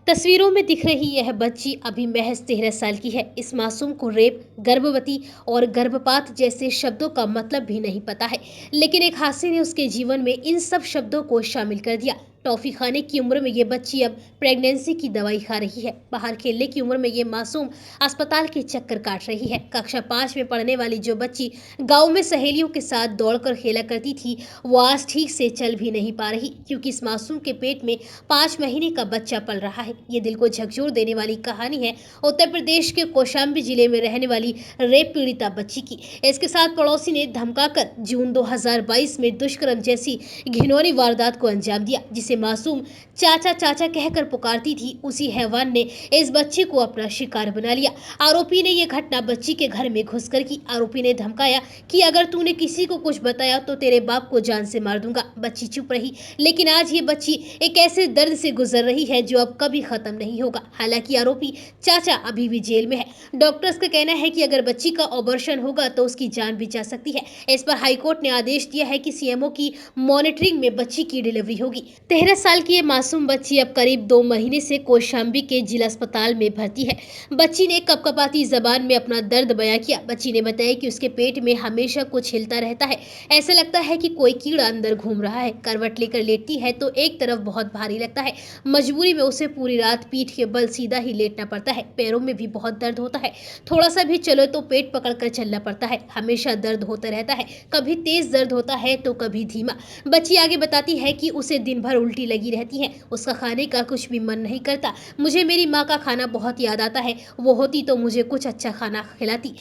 तस्वीरों में दिख रही यह बच्ची अभी महज 13 साल की है। इस मासूम को रेप, गर्भवती और गर्भपात जैसे शब्दों का मतलब भी नहीं पता है, लेकिन एक हादसे ने उसके जीवन में इन सब शब्दों को शामिल कर दिया। टॉफी खाने की उम्र में ये बच्ची अब प्रेगनेंसी की दवाई खा रही है। बाहर खेलने की उम्र में ये मासूम अस्पताल के चक्कर काट रही है। कक्षा 5 में पढ़ने वाली जो बच्ची गांव में सहेलियों के साथ दौड़कर खेला करती थी, वो आज ठीक से चल भी नहीं पा रही, क्योंकि इस मासूम के पेट में 5 महीने का बच्चा पल रहा है। ये दिल को झकझोर देने वाली कहानी है उत्तर प्रदेश के कौशाम्बी जिले में रहने वाली रेप पीड़िता बच्ची की। इसके साथ पड़ोसी ने धमकाकर जून 2022 में दुष्कर्म जैसी घिनौनी वारदात को अंजाम दिया, जिसे मासूम चाचा चाचा कहकर पुकारती थी। उसी हैवान ने इस बच्चे को अपना शिकार बना लिया। आरोपी ने यह घटना बच्ची के घर में घुसकर की। आरोपी ने धमकाया कि अगर तूने किसी को कुछ बताया तो तेरे बाप को जान से मार दूंगा। बच्ची चुप रही, लेकिन आज ये बच्ची एक ऐसे दर्द से गुजर रही है जो अब कभी खत्म नहीं होगा। हालांकि आरोपी चाचा अभी भी जेल में है। डॉक्टर्स का कहना है कि अगर बच्ची का ऑपरेशन होगा तो उसकी जान भी जा सकती है। इस पर हाईकोर्ट ने आदेश दिया है कि सीएमओ की मॉनिटरिंग में बच्ची की डिलीवरी होगी। 13 साल की ये मासूम बच्ची अब करीब 2 महीने से कौशाम्बी के जिला अस्पताल में भर्ती है। बच्ची ने कपकपाती जबान में अपना दर्द बयां किया। बच्ची ने बताया कि उसके पेट में हमेशा कुछ हिलता रहता है। ऐसा लगता है कि कोई कीड़ा अंदर घूम रहा है। करवट लेकर लेटती है तो एक तरफ बहुत भारी लगता है। मजबूरी में उसे पूरी रात पीठ के बल सीधा ही लेटना पड़ता है। पैरों में भी बहुत दर्द होता है। थोड़ा सा भी चलो तो पेट पकड़कर चलना पड़ता है। हमेशा दर्द होता रहता है। कभी तेज दर्द होता है तो कभी धीमा। बच्ची आगे बताती है कि उसे दिन भर उल्टी लगी रहती है। उसका खाने का कुछ भी मन नहीं करता। मुझे मेरी माँ का खाना बहुत याद आता है। वो होती तो मुझे कुछ अच्छा खाना खिलाती।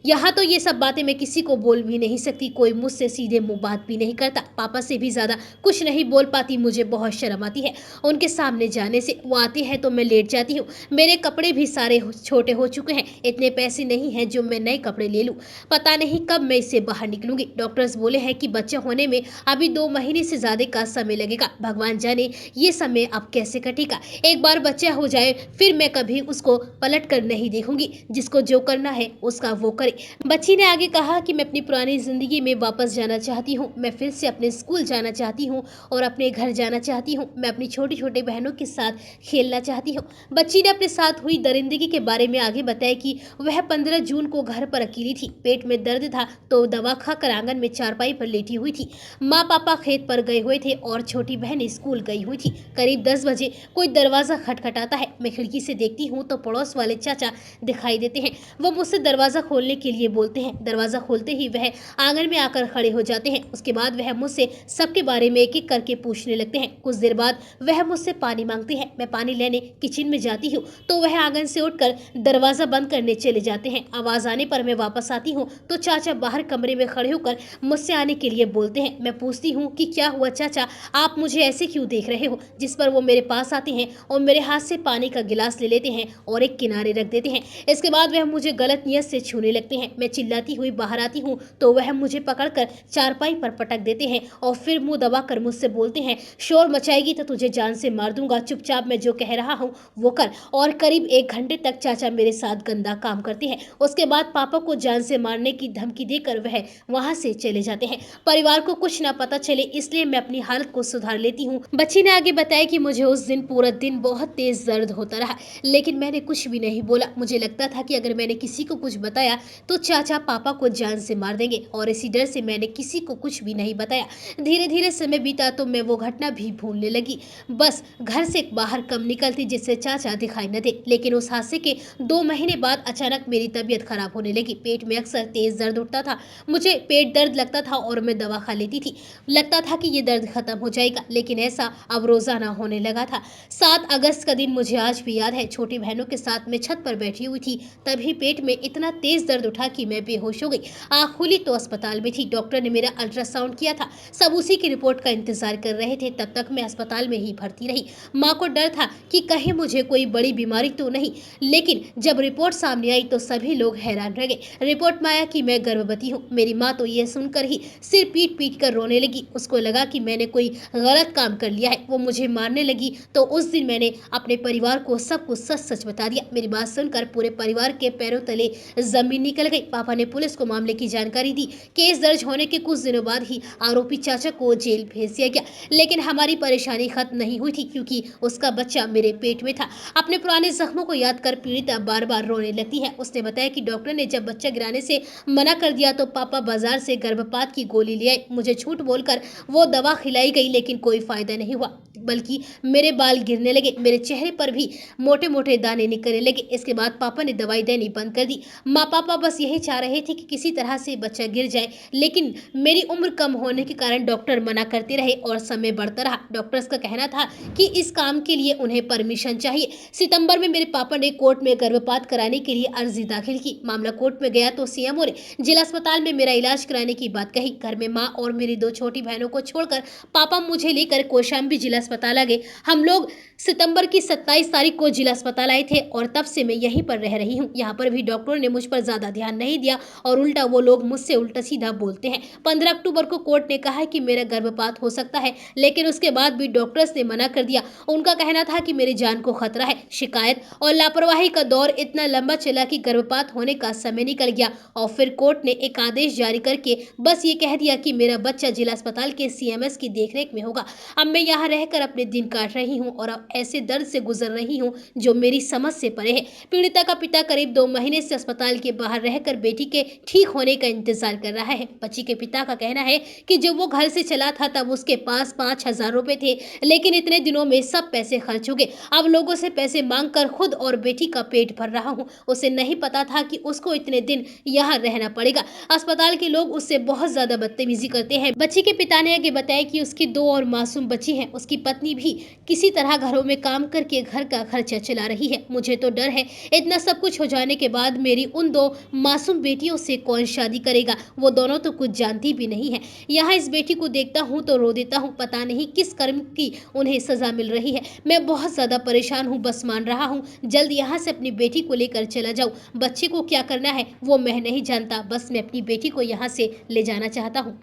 यहाँ तो ये सब बातें मैं किसी को बोल भी नहीं सकती। कोई मुझसे सीधे मुंह बात भी नहीं करता। पापा से भी ज्यादा कुछ नहीं बोल पाती। मुझे बहुत शर्म आती है उनके सामने जाने से। वो आते हैं तो मैं लेट जाती हूँ। मेरे कपड़े भी सारे छोटे हो चुके हैं। इतने पैसे नहीं हैं जो मैं नए कपड़े ले लूँ। पता नहीं कब मैं इससे बाहर निकलूंगी। डॉक्टर्स बोले हैं कि बच्चा होने में अभी 2 महीने से ज्यादा का समय लगेगा। भगवान जाने ये समय अब कैसे कटेगा। एक बार बच्चा हो जाए फिर मैं कभी उसको पलट कर नहीं देखूंगी। जिसको जो करना है उसका वो करे। बच्ची ने आगे कहा कि मैं अपनी पुरानी जिंदगी में वापस जाना चाहती हूँ। मैं फिर से अपने स्कूल जाना चाहती हूँ और अपने घर जाना चाहती हूँ। मैं अपनी छोटी छोटी बहनों के साथ खेलना चाहती हूँ। बच्ची ने अपने साथ हुई दरिंदगी के बारे में आगे बताया कि वह 15 जून को घर पर अकेली थी। पेट में दर्द था तो दवा खाकर आंगन में चारपाई पर लेटी हुई थी। माँ पापा खेत पर गए हुए थे और छोटी बहन स्कूल गई हुई थी। करीब 10 बजे कोई दरवाजा खटखटाता है। मैं खिड़की से देखती हूँ तो पड़ोस वाले चाचा दिखाई देते हैं। वो मुझसे दरवाजा खोलने के लिए बोलते हैं। दरवाजा खोलते ही वह आंगन में आकर खड़े हो जाते हैं। उसके बाद वह मुझसे सबके बारे में एक एक करके पूछने लगते हैं। कुछ देर बाद वह मुझसे पानी मांगते हैं। मैं पानी लेने किचन में जाती हूँ तो वह आंगन से उठकर दरवाजा बंद करने चले जाते हैं। आवाज आने पर मैं वापस आती हूँ तो चाचा बाहर कमरे में खड़े होकर मुझसे आने के लिए बोलते हैं। मैं पूछती हूँ कि क्या हुआ चाचा, आप मुझे ऐसे क्यों देख रहे हो। जिस पर वो मेरे पास आते हैं और मेरे हाथ से पानी का गिलास ले लेते हैं और एक किनारे रख देते हैं। इसके बाद वह मुझे गलत नियत से छूने लगते हैं। मैं चिल्लाती हुई बाहर आती हूँ तो वह मुझे पकड़कर चारपाई पर पटक देते हैं और फिर मुंह दबाकर मुझसे बोलते हैं, शोर मचाएगी तो तुझे जान से मार दूंगा। चुपचाप मैं जो कह रहा हूँ वो कर। और करीब 1 घंटे तक चाचा मेरे साथ गंदा काम करते हैं। उसके बाद पापा को जान से मारने की धमकी देकर वह वहां से चले जाते हैं। परिवार को कुछ ना पता चले इसलिए मैं अपनी हालत को सुधार लेती हूँ। बच्ची ने आगे बताया कि मुझे उस दिन पूरा दिन बहुत तेज दर्द होता रहा, लेकिन मैंने कुछ भी नहीं बोला। मुझे लगता था कि अगर मैंने किसी को कुछ बताया तो चाचा पापा को जान से मार देंगे और इसी डर से मैंने किसी को कुछ भी नहीं बताया। धीरे धीरे समय बीता तो मैं वो घटना भी भूलने लगी। बस घर से बाहर कम निकलती जिससे चाचा दिखाई न दे। लेकिन उस हादसे के 2 महीने बाद अचानक मेरी तबीयत खराब होने लगी। पेट में अक्सर तेज दर्द उठता था। मुझे पेट दर्द लगता था और मैं दवा खा लेती थी। लगता था कि ये दर्द खत्म हो जाएगा, लेकिन ऐसा अब रोजाना होने लगा था। 7 अगस्त का दिन मुझे आज भी याद है। छोटी बहनों के साथ मैं छत पर बैठी हुई थी, तभी पेट में इतना तेज दर्द उठा कि मैं बेहोश हो गई। आँख खुली तो अस्पताल में थी। डॉक्टर ने मेरा अल्ट्रासाउंड किया था। सब उसी की रिपोर्ट का इंतजार कर रहे थे। तब तक मैं अस्पताल में ही भर्ती रही। माँ को डर था कि कहीं मुझे कोई बड़ी बीमारी तो नहीं, लेकिन जब रिपोर्ट सामने आई तो सभी लोग हैरान रह गए। रिपोर्ट में आया कि मैं गर्भवती हूँ। मेरी माँ तो यह सुनकर ही सिर पीट पीट कर रोने लगी। उसको लगा कि मैंने कोई गलत काम कर लिया है, वो मुझे मारने लगी। तो उस दिन मैंने अपने परिवार को सब कुछ सच सच बता दिया। मेरी बात सुनकर पूरे परिवार के पैरों तले जमीन निकल गई। पापा ने पुलिस को मामले की जानकारी दी। केस दर्ज होने के कुछ दिनों बाद ही आरोपी चाचा को जेल भेज दिया गया। लेकिन हमारी परेशानी खत्म नहीं हुई थी, क्योंकि उसका बच्चा मेरे पेट में था। अपने पुराने जख्मों को याद कर पीड़िता बार बार रोने लगती है। उसने बताया कि डॉक्टर ने जब बच्चा गिराने से मना कर दिया तो पापा बाजार से गर्भपात की गोली ले आए। मुझे झूठ बोलकर वो दवा खिलाई गई, लेकिन कोई फायदा नहीं हुआ, बल्कि मेरे बाल गिरने लगे, मेरे चेहरे पर भी मोटे मोटे दाने निकलने लगे। इसके बाद पापा ने दवाई देनी बंद कर दी। माँ पापा बस यही चाह रहे थे कि किसी तरह से बच्चा गिर जाए, लेकिन मेरी उम्र कम होने के कारण डॉक्टर मना करते रहे और समय बढ़ता रहा। डॉक्टर्स का कहना था कि इस काम के लिए उन्हें परमिशन चाहिए। सितंबर में मेरे पापा ने कोर्ट में गर्भपात कराने के लिए अर्जी दाखिल की। मामला कोर्ट में गया तो सीएमओ ने जिला अस्पताल में मेरा इलाज कराने की बात कही। घर में माँ और मेरी 2 छोटी बहनों को छोड़कर पापा मुझे लेकर कौशाम्बी जिला अस्पताल आ गए। हम लोग सितंबर की 27 तारीख को जिला अस्पताल आए थे और तब से मैं यहीं पर रह रही हूँ। यहाँ पर भी डॉक्टरों ने मुझ पर ज्यादा ध्यान नहीं दिया और उल्टा वो लोग मुझसे उल्टा सीधा बोलते हैं। 15 अक्टूबर को कोर्ट ने कहा कि मेरा गर्भपात हो सकता है, लेकिन उसके बाद भी डॉक्टर्स ने मना कर दिया। उनका कहना था कि मेरी जान को खतरा है। शिकायत और लापरवाही का दौर इतना लंबा चला कि गर्भपात होने का समय निकल गया और फिर कोर्ट ने एक आदेश जारी करके बस ये कह दिया कि मेरा बच्चा जिला अस्पताल के सीएमएस की देखरेख में होगा। अब मैं यहाँ रहकर अपने दिन काट रही हूँ और अब ऐसे दर्द से गुजर रही हूँ जो मेरी समझ से परे है। पीड़िता का पिता करीब 2 महीने से अस्पताल के बाहर रहकर बेटी के ठीक होने का इंतजार कर रहा है। बच्ची के पिता का कहना है कि जब वो घर से चला था तब उसके पास 5,000 रुपए थे, लेकिन इतने दिनों में सब पैसे खर्च हो गए। अब लोगों से पैसे मांगकर खुद और बेटी का पेट भर रहा हूँ। उसे नहीं पता था कि उसको इतने दिन यहाँ रहना पड़ेगा। अस्पताल के लोग उससे बहुत ज्यादा बदतमीजी करते हैं। बच्ची के पिता ने आगे बताया कि उसकी 2 और मासूम बच्ची हैं। उसकी पत्नी भी किसी तरह घरों में काम करके घर का खर्चा चला रही है। मुझे तो डर है इतना सब कुछ हो जाने के बाद मेरी उन 2 मासूम बेटियों से कौन शादी करेगा। वो दोनों तो कुछ जानती भी नहीं है। यहाँ इस बेटी को देखता हूँ तो रो देता हूँ। पता नहीं किस कर्म की उन्हें सजा मिल रही है। मैं बहुत ज्यादा परेशान हूँ, बस मान रहा हूँ जल्द यहाँ से अपनी बेटी को लेकर चला जाऊँ। बच्चे को क्या करना है वो मैं नहीं जानता, बस मैं अपनी बेटी को यहाँ से ले जाना चाहता हूँ।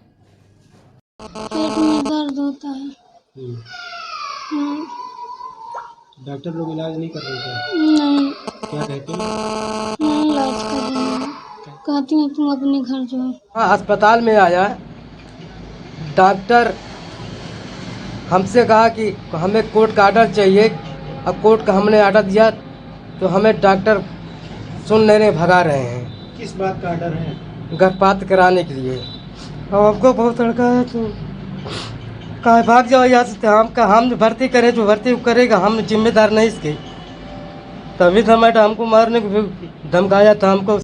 पेट में दर्द होता है। हाँ, डॉक्टर लोग इलाज नहीं कर रहे थे? नहीं क्या कहते हैं? नहीं इलाज कर रही हैं। कहती हैं तुम अपने घर जाओ। हाँ, अस्पताल में आया। डॉक्टर हमसे कहा कि हमें कोर्ट का आर्डर चाहिए। अब कोर्ट का हमने आर्डर दिया तो हमें डॉक्टर सुन नहीं रहे, भगा रहे हैं। किस बात का आर्डर है? गर्भपात कराने के लिए। अब हमको बहुत लड़का है तो कहा भाग जाओ यहाँ से। हम भर्ती करें जो भर्ती करेगा, हम जिम्मेदार नहीं इसके। तभी तो मैडम हमको मारने को धमकाया था हमको।